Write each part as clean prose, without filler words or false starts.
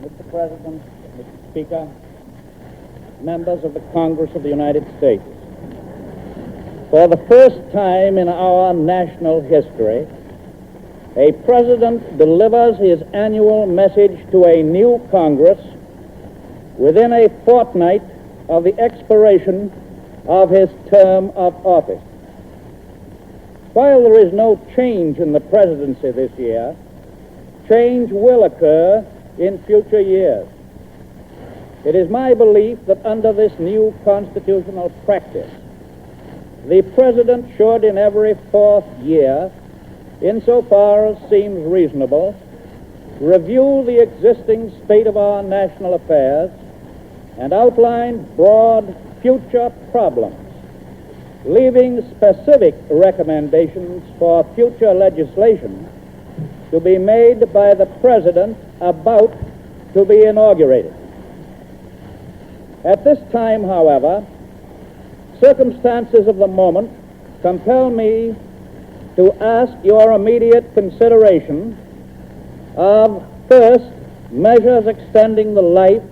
Mr. President, Mr. Speaker, members of the Congress of the United States, for the first time in our national history, a president delivers his annual message to a new Congress within a fortnight of the expiration of his term of office. While there is no change in the presidency this year, change will occur in future years. It is my belief that under this new constitutional practice, the president should, in every fourth year, insofar as seems reasonable, review the existing state of our national affairs and outline broad future problems, leaving specific recommendations for future legislation to be made by the president about to be inaugurated. At this time, however, circumstances of the moment compel me to ask your immediate consideration of, first, measures extending the life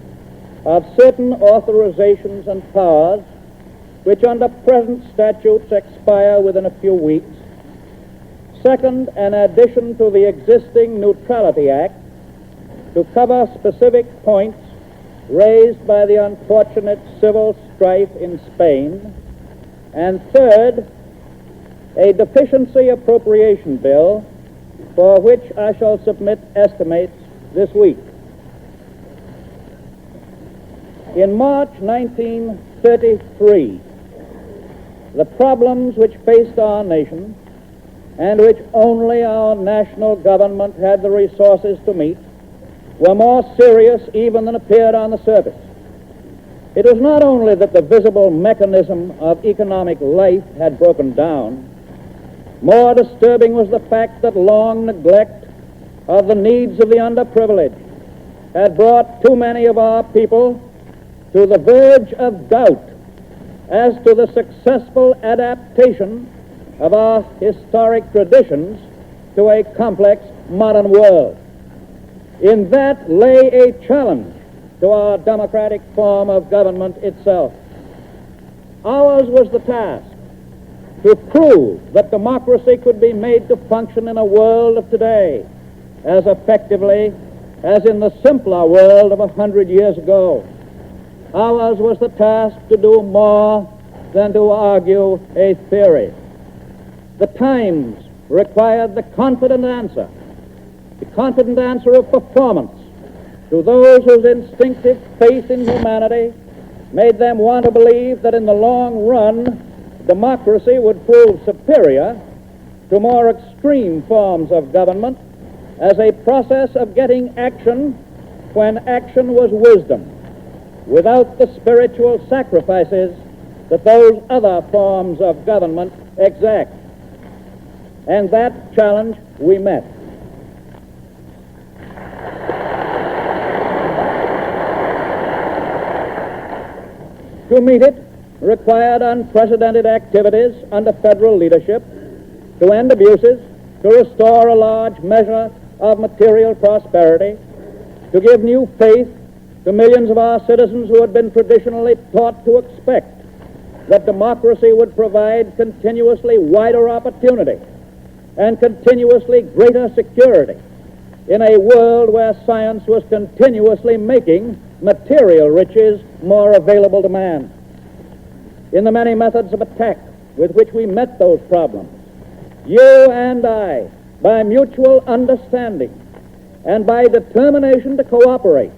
of certain authorizations and powers which under present statutes expire within a few weeks. Second, an addition to the existing Neutrality Act to cover specific points raised by the unfortunate civil strife in Spain. And third, a deficiency appropriation bill for which I shall submit estimates this week. In March 1933, the problems which faced our nation and which only our national government had the resources to meet were more serious even than appeared on the surface. It was not only that the visible mechanism of economic life had broken down. More disturbing was the fact that long neglect of the needs of the underprivileged had brought too many of our people to the verge of doubt as to the successful adaptation of our historic traditions to a complex modern world. In that lay a challenge to our democratic form of government itself. Ours was the task to prove that democracy could be made to function in a world of today as effectively as in the simpler world of 100 years ago. Ours was the task to do more than to argue a theory. The times required the confident answer of performance to those whose instinctive faith in humanity made them want to believe that in the long run, democracy would prove superior to more extreme forms of government as a process of getting action when action was wisdom, without the spiritual sacrifices that those other forms of government exact. And that challenge we met. To meet it required unprecedented activities under federal leadership to end abuses, to restore a large measure of material prosperity, to give new faith to millions of our citizens who had been traditionally taught to expect that democracy would provide continuously wider opportunity and continuously greater security in a world where science was continuously making material riches more available to man. In the many methods of attack with which we met those problems, you and I, by mutual understanding and by determination to cooperate,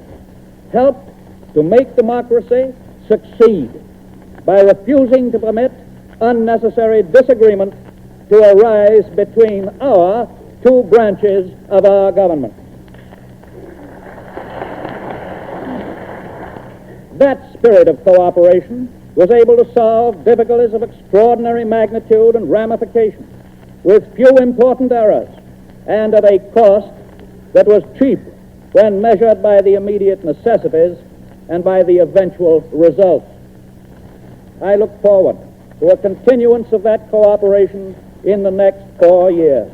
helped to make democracy succeed by refusing to permit unnecessary disagreement to arise between our two branches of our government. That spirit of cooperation was able to solve difficulties of extraordinary magnitude and ramification with few important errors and at a cost that was cheap when measured by the immediate necessities and by the eventual results. I look forward to a continuance of that cooperation in the next 4 years.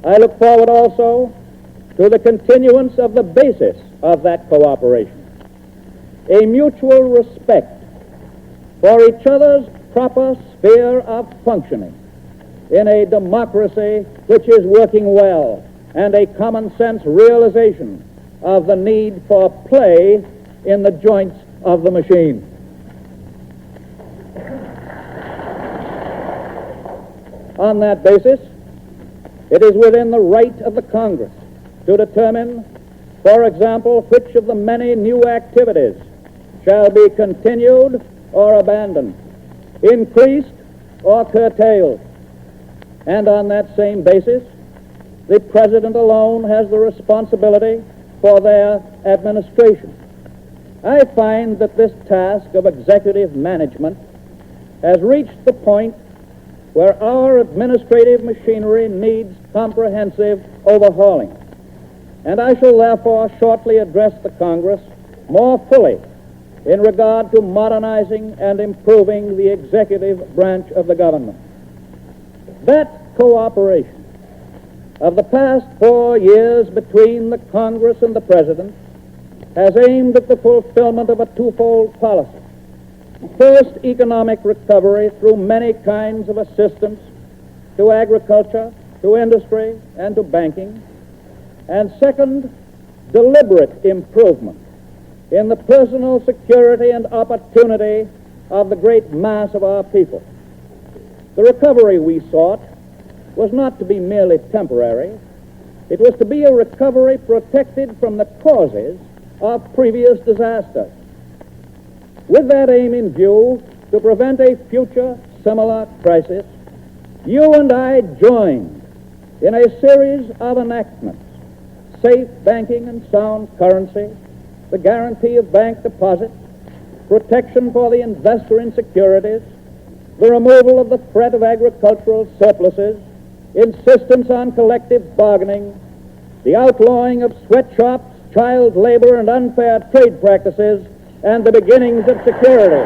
I look forward also to the continuance of the basis of that cooperation. A mutual respect for each other's proper sphere of functioning in a democracy which is working well, and a common sense realization of the need for play in the joints of the machine. On that basis, it is within the right of the Congress to determine, for example, which of the many new activities shall be continued or abandoned, increased or curtailed. And on that same basis, the President alone has the responsibility for their administration. I find that this task of executive management has reached the point where our administrative machinery needs comprehensive overhauling. And I shall therefore shortly address the Congress more fully in regard to modernizing and improving the executive branch of the government. That cooperation of the past 4 years between the Congress and the President has aimed at the fulfillment of a twofold policy. First, economic recovery through many kinds of assistance to agriculture, to industry, and to banking. And second, deliberate improvement in the personal security and opportunity of the great mass of our people. The recovery we sought was not to be merely temporary. It was to be a recovery protected from the causes of previous disasters. With that aim in view, to prevent a future similar crisis, you and I joined in a series of enactments: safe banking and sound currency, the guarantee of bank deposits, protection for the investor in securities, the removal of the threat of agricultural surpluses, insistence on collective bargaining, the outlawing of sweatshops, child labor, and unfair trade practices, and the beginnings of security.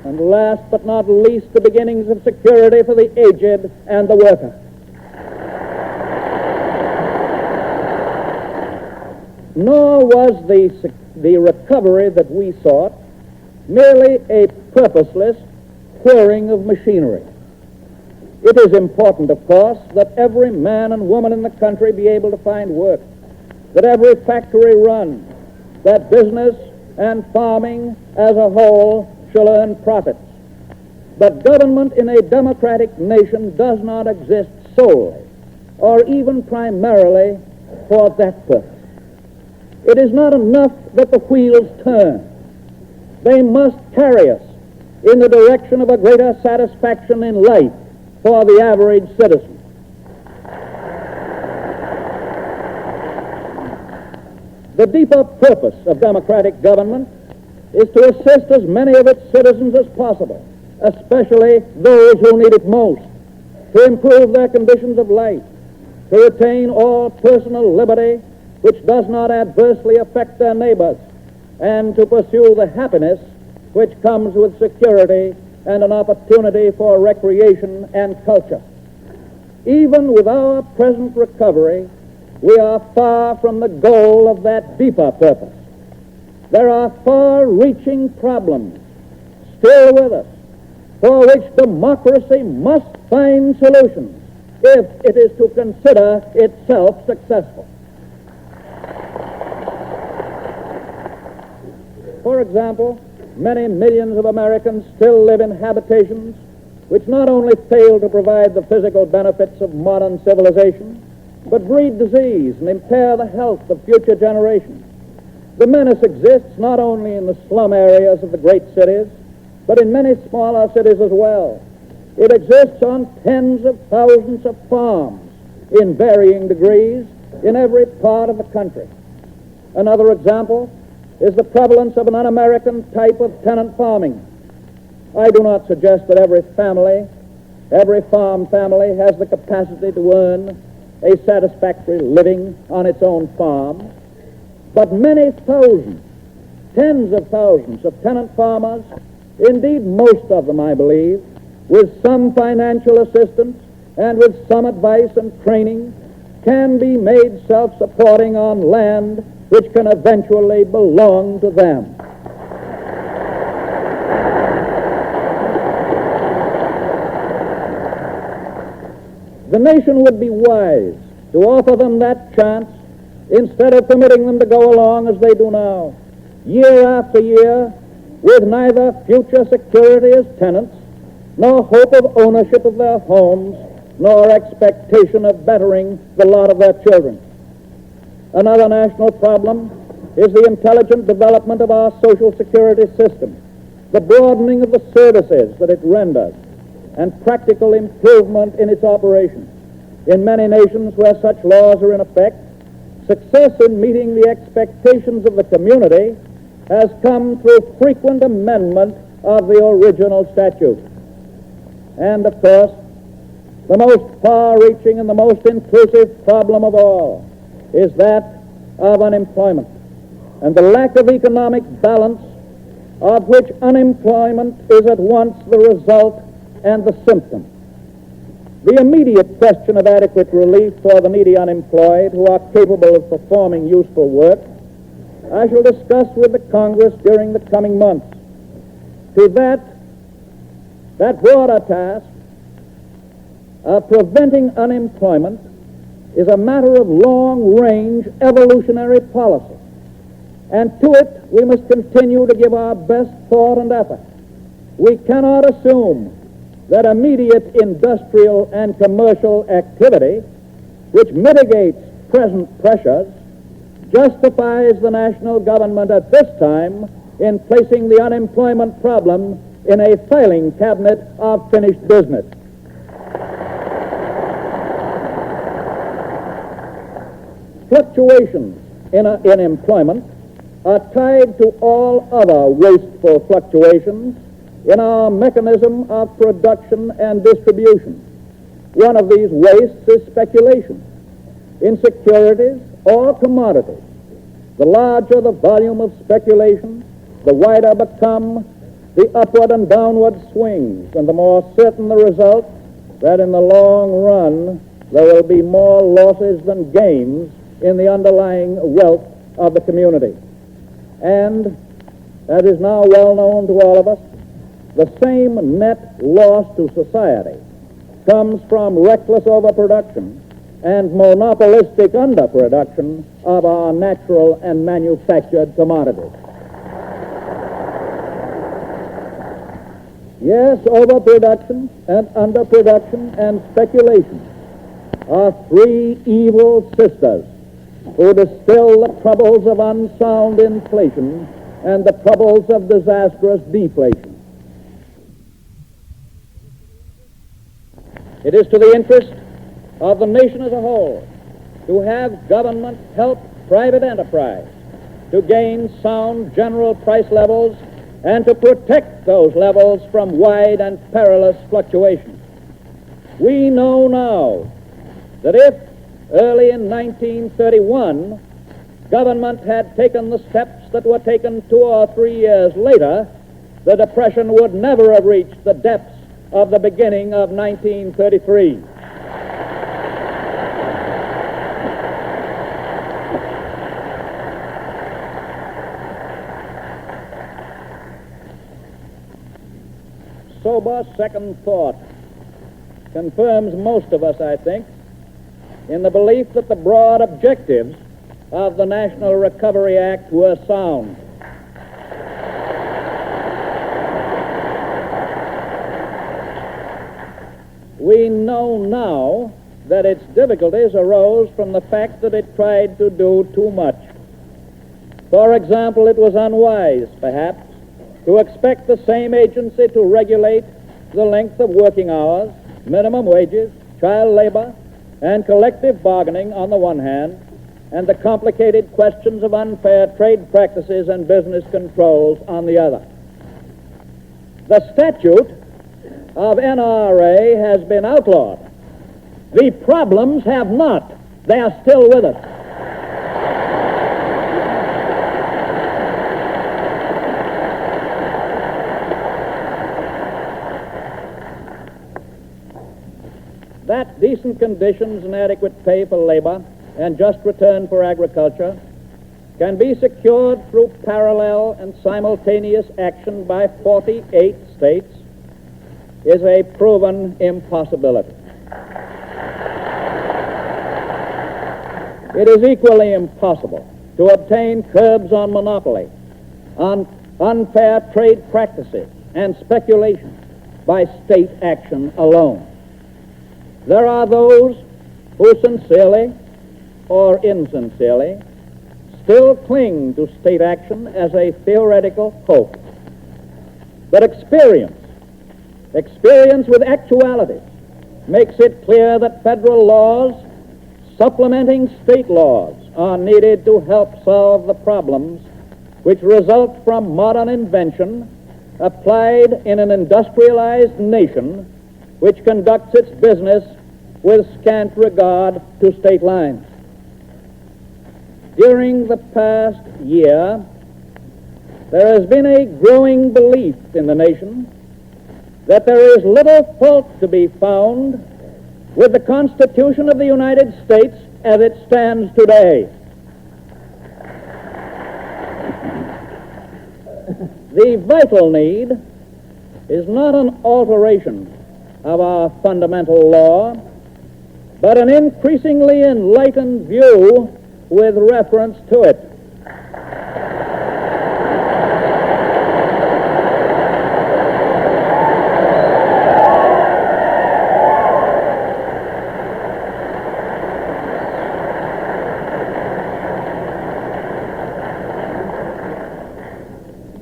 And last but not least, the beginnings of security for the aged and the worker. Nor was the recovery that we sought merely a purposeless whirring of machinery. It is important, of course, that every man and woman in the country be able to find work, that every factory run, that business and farming as a whole shall earn profits. But government in a democratic nation does not exist solely or even primarily for that purpose. It is not enough that the wheels turn. They must carry us in the direction of a greater satisfaction in life for the average citizen. The deeper purpose of democratic government is to assist as many of its citizens as possible, especially those who need it most, to improve their conditions of life, to retain all personal liberty which does not adversely affect their neighbors, and to pursue the happiness which comes with security and an opportunity for recreation and culture. Even with our present recovery, we are far from the goal of that deeper purpose. There are far-reaching problems still with us for which democracy must find solutions if it is to consider itself successful. For example, many millions of Americans still live in habitations which not only fail to provide the physical benefits of modern civilization, but breed disease and impair the health of future generations. The menace exists not only in the slum areas of the great cities, but in many smaller cities as well. It exists on tens of thousands of farms in varying degrees in every part of the country. Another example is the prevalence of an un-American type of tenant farming. I do not suggest that every farm family has the capacity to earn a satisfactory living on its own farm, but many thousands, tens of thousands of tenant farmers, indeed most of them, I believe, with some financial assistance and with some advice and training, can be made self-supporting on land which can eventually belong to them. The nation would be wise to offer them that chance instead of permitting them to go along as they do now, year after year, with neither future security as tenants, nor hope of ownership of their homes, nor expectation of bettering the lot of their children. Another national problem is the intelligent development of our social security system, the broadening of the services that it renders, and practical improvement in its operation. In many nations where such laws are in effect, success in meeting the expectations of the community has come through frequent amendment of the original statute. And, of course, the most far-reaching and the most inclusive problem of all is that of unemployment and the lack of economic balance, of which unemployment is at once the result and the symptom. The immediate question of adequate relief for the needy unemployed who are capable of performing useful work I shall discuss with the Congress during the coming months. To that broader task of preventing unemployment is a matter of long-range evolutionary policy, and to it we must continue to give our best thought and effort. We cannot assume that immediate industrial and commercial activity, which mitigates present pressures, justifies the national government at this time in placing the unemployment problem in a filing cabinet of finished business. Fluctuations in employment are tied to all other wasteful fluctuations in our mechanism of production and distribution. One of these wastes is speculation in securities or commodities. The larger the volume of speculation, the wider become the upward and downward swings, and the more certain the result that in the long run there will be more losses than gains in the underlying wealth of the community. And, as is now well known to all of us, the same net loss to society comes from reckless overproduction and monopolistic underproduction of our natural and manufactured commodities. Yes, overproduction and underproduction and speculation are three evil sisters who distill the troubles of unsound inflation and the troubles of disastrous deflation. It is to the interest of the nation as a whole to have government help private enterprise to gain sound general price levels and to protect those levels from wide and perilous fluctuations. We know now that if early in 1931 government had taken the steps that were taken 2 or 3 years later, the Depression would never have reached the depths of the beginning of 1933. Sober second thought confirms most of us, I think, in the belief that the broad objectives of the National Recovery Act were sound. We know now that its difficulties arose from the fact that it tried to do too much. For example, it was unwise, perhaps, to expect the same agency to regulate the length of working hours, minimum wages, child labor, and collective bargaining on the one hand, and the complicated questions of unfair trade practices and business controls on the other. The statute of NRA has been outlawed. The problems have not. They are still with us. that decent conditions and adequate pay for labor and just return for agriculture can be secured through parallel and simultaneous action by 48 states is a proven impossibility. It is equally impossible to obtain curbs on monopoly, on unfair trade practices, and speculation by state action alone. There are those who sincerely or insincerely still cling to state action as a theoretical hope. But experience with actuality makes it clear that federal laws supplementing state laws are needed to help solve the problems which result from modern invention applied in an industrialized nation which conducts its business with scant regard to state lines. During the past year, there has been a growing belief in the nation that there is little fault to be found with the Constitution of the United States as it stands today. The vital need is not an alteration of our fundamental law, but an increasingly enlightened view with reference to it.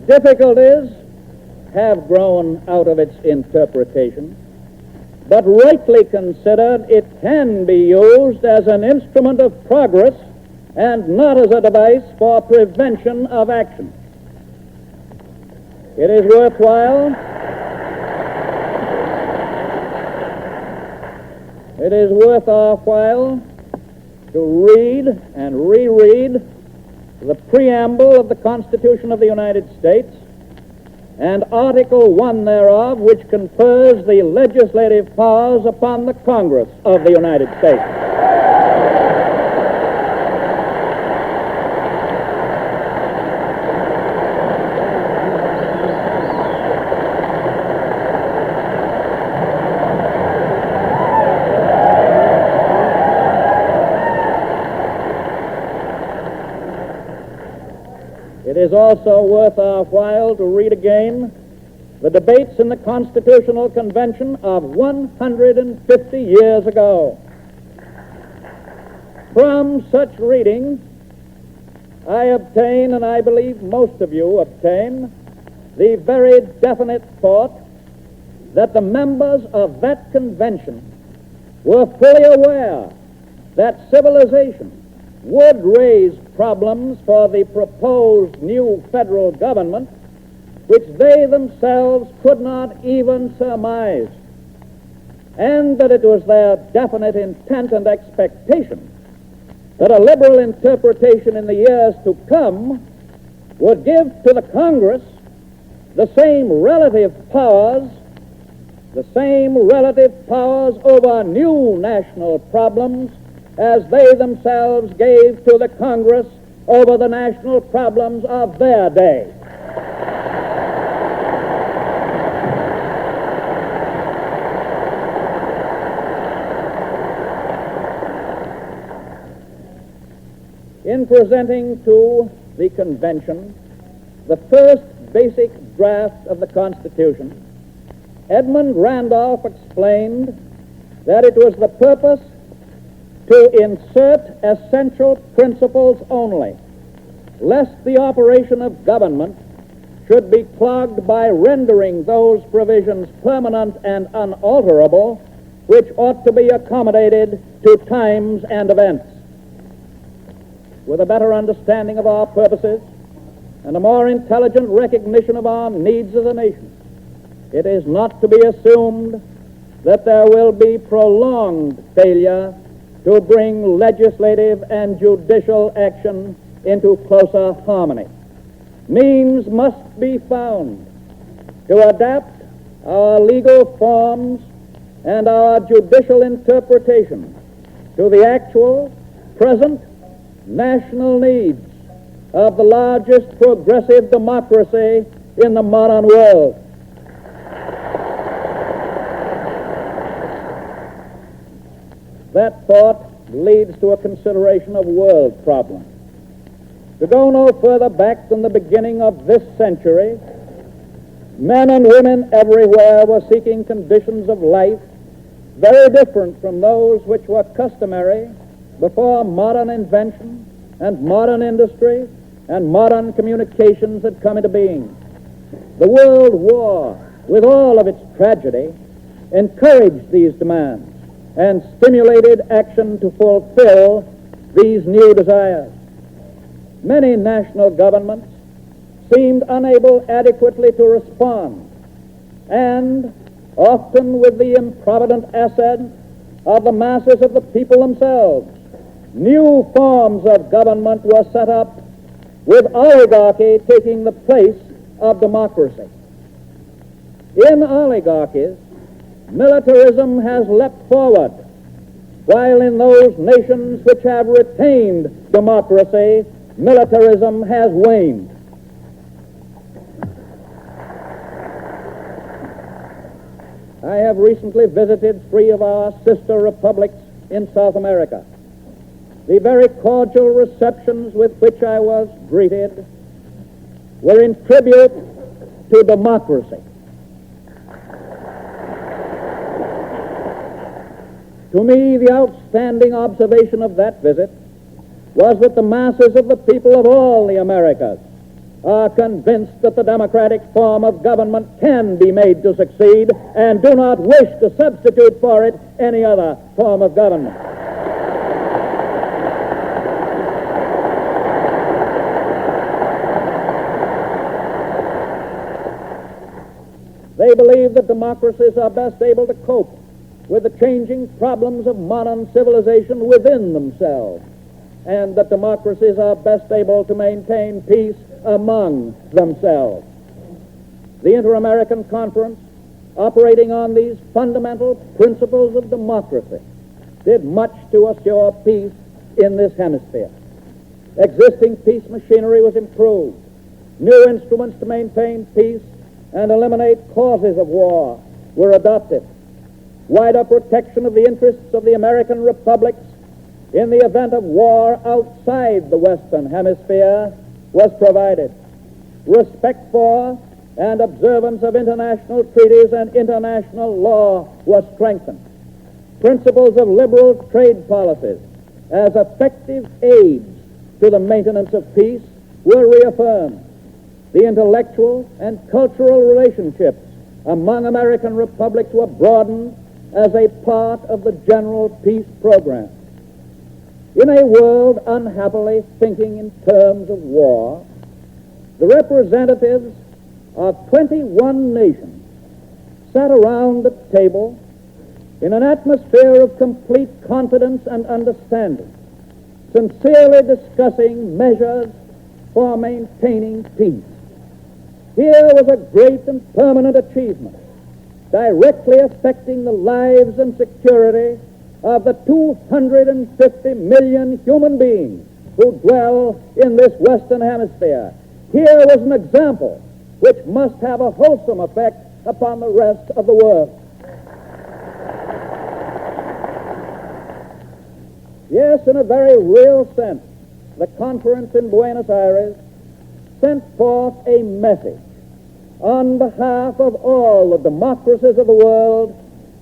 Difficulties have grown out of its interpretation, but rightly considered, it can be used as an instrument of progress and not as a device for prevention of action. It is worthwhile our while to read and reread the preamble of the Constitution of the United States and Article 1 thereof, which confers the legislative powers upon the Congress of the United States. It is also worth our while to read again the debates in the Constitutional Convention of 150 years ago. From such reading, I obtain, and I believe most of you obtain, the very definite thought that the members of that convention were fully aware that civilization would raise problems for the proposed new federal government which they themselves could not even surmise, and that it was their definite intent and expectation that a liberal interpretation in the years to come would give to the Congress the same relative powers over new national problems as they themselves gave to the Congress over the national problems of their day. In presenting to the convention the first basic draft of the Constitution, Edmund Randolph explained that it was the purpose to insert essential principles only, lest the operation of government should be clogged by rendering those provisions permanent and unalterable, which ought to be accommodated to times and events. With a better understanding of our purposes and a more intelligent recognition of our needs as a nation, it is not to be assumed that there will be prolonged failure to bring legislative and judicial action into closer harmony. Means must be found to adapt our legal forms and our judicial interpretation to the actual, present, national needs of the largest progressive democracy in the modern world. That thought leads to a consideration of world problems. To go no further back than the beginning of this century, men and women everywhere were seeking conditions of life very different from those which were customary before modern invention and modern industry and modern communications had come into being. The World War, with all of its tragedy, encouraged these demands and stimulated action to fulfill these new desires. Many national governments seemed unable adequately to respond, and often with the improvident assent of the masses of the people themselves, new forms of government were set up, with oligarchy taking the place of democracy. In oligarchies, militarism has leapt forward, while in those nations which have retained democracy, militarism has waned. I have recently visited 3 of our sister republics in South America. The very cordial receptions with which I was greeted were in tribute to democracy. To me, the outstanding observation of that visit was that the masses of the people of all the Americas are convinced that the democratic form of government can be made to succeed and do not wish to substitute for it any other form of government. They believe that democracies are best able to cope with the changing problems of modern civilization within themselves, and that democracies are best able to maintain peace among themselves. The Inter-American Conference, operating on these fundamental principles of democracy, did much to assure peace in this hemisphere. Existing peace machinery was improved. New instruments to maintain peace and eliminate causes of war were adopted. Wider protection of the interests of the American republics in the event of war outside the Western Hemisphere was provided. Respect for and observance of international treaties and international law was strengthened. Principles of liberal trade policies as effective aids to the maintenance of peace were reaffirmed. The intellectual and cultural relationships among American republics were broadened as a part of the general peace program. In a world unhappily thinking in terms of war, the representatives of 21 nations sat around the table in an atmosphere of complete confidence and understanding, sincerely discussing measures for maintaining peace. Here was a great and permanent achievement, directly affecting the lives and security of the 250 million human beings who dwell in this Western Hemisphere. Here was an example which must have a wholesome effect upon the rest of the world. Yes, in a very real sense, the conference in Buenos Aires sent forth a message on behalf of all the democracies of the world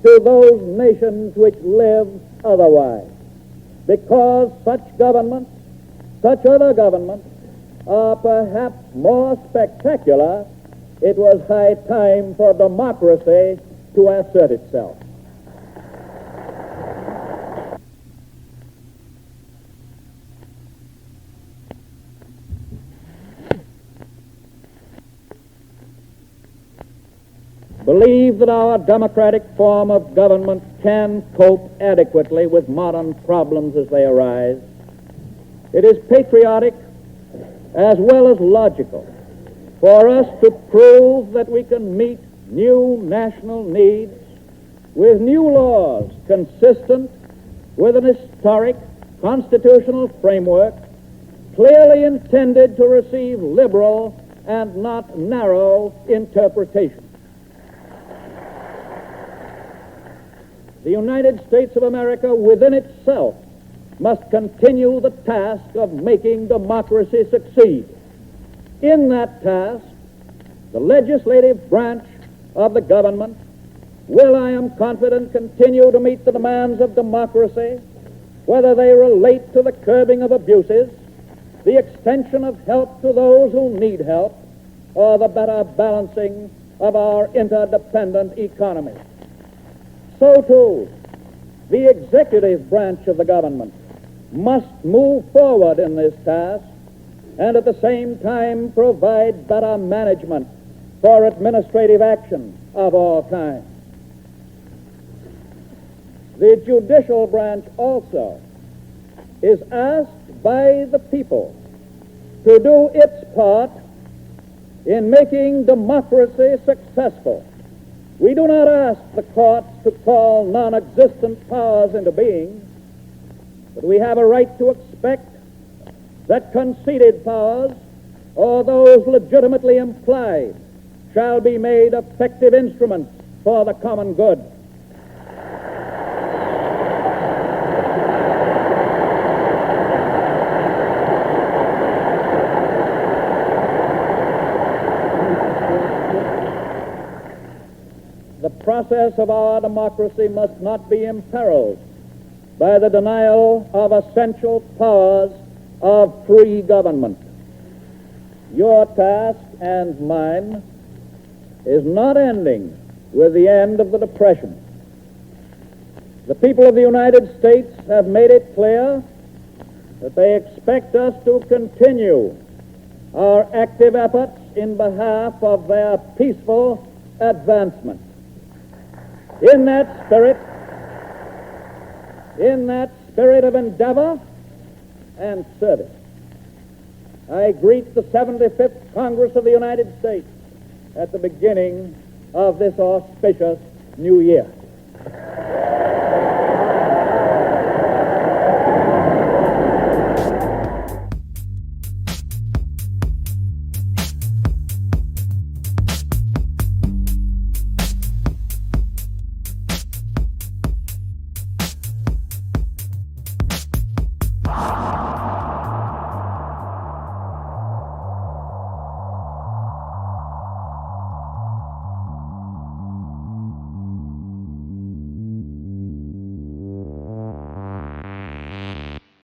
to those nations which live otherwise. Because such governments, such other governments, are perhaps more spectacular, it was high time for democracy to assert itself. Believe that our democratic form of government can cope adequately with modern problems as they arise. It is patriotic as well as logical for us to prove that we can meet new national needs with new laws consistent with an historic constitutional framework clearly intended to receive liberal and not narrow interpretation. The United States of America within itself must continue the task of making democracy succeed. In that task, the legislative branch of the government will, I am confident, continue to meet the demands of democracy, whether they relate to the curbing of abuses, the extension of help to those who need help, or the better balancing of our interdependent economy. So, too, the executive branch of the government must move forward in this task and at the same time provide better management for administrative action of all kinds. The judicial branch also is asked by the people to do its part in making democracy successful. We do not ask the courts to call non-existent powers into being, but we have a right to expect that conceded powers, or those legitimately implied, shall be made effective instruments for the common good. The process of our democracy must not be imperiled by the denial of essential powers of free government. Your task and mine is not ending with the end of the Depression. The people of the United States have made it clear that they expect us to continue our active efforts in behalf of their peaceful advancement. In that spirit of endeavor and service, I greet the 75th Congress of the United States at the beginning of this auspicious new year.